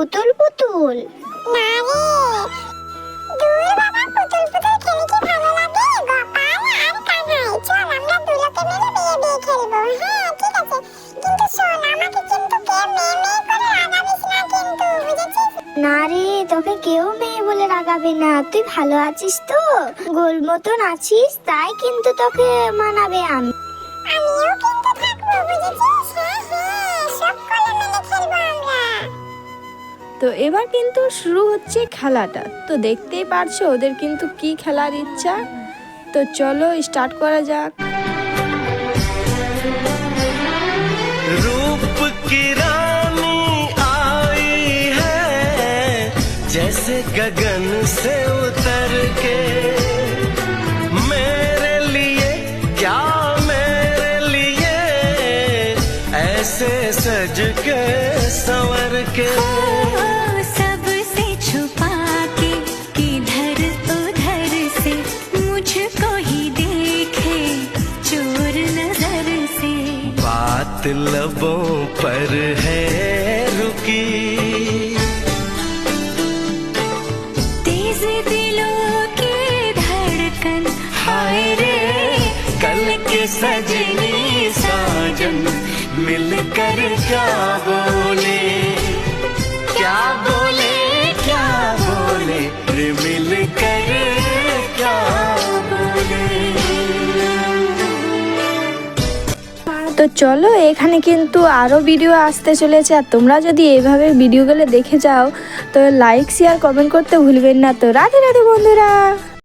পুতুল পুতুল। না রে, দূর বাবা, পুতুল পুতুল খেলে কি ভালো লাগে? গোপাল আর কানাই, চল আমরা দুলোকে মিলে বিয়ে বিয়ে খেলবো। হ্যাঁ ঠিক আছে, কিন্তু শোন, আমাকে কিন্তু কেউ মেয়ে মেয়ে করে রাগাবিস না কিন্তু, বুঝেছিস? না রে, তোকে কেউ মেয়ে বলে রাগাবে না। তুই ভালো আছিস তো, গোল মতন আছিস, তাই কিন্তু তোকে মানাবে আমি। আমিও কিন্তু থাকবো, বুঝেছিস? হ্যাঁ হ্যাঁ, সব কোলে মিলে খেলবো আমরা। তো এবার কিন্তু শুরু হচ্ছে খেলাটা। তো দেখতেই পারছো ওদের কিন্তু কি খেলার ইচ্ছা। তো চলো স্টার্ট করা যাক। रूप की रानी आई है जैसे गगन से उतर के, मेरे लिए क्या मेरे लिए ऐसे सज के संवर के। सबसे छुपा के किधर उधर से मुझको ही देखे चोर नजर से। बात लबों पर है रुकी, तेज दिलों की धड़कन, हाय रे कल के सजनी साजन मिलकर क्या बोले, क्या बोले, क्या बोले रे मिलकर क्या बोले। তো চলো, এখানে কিন্তু আরও ভিডিও আসতে চলেছে। আর তোমরা যদি এইভাবে ভিডিওগুলো দেখে যাও তো লাইক শেয়ার কমেন্ট করতে ভুলবেন না। তো রাধে রাধে বন্ধুরা।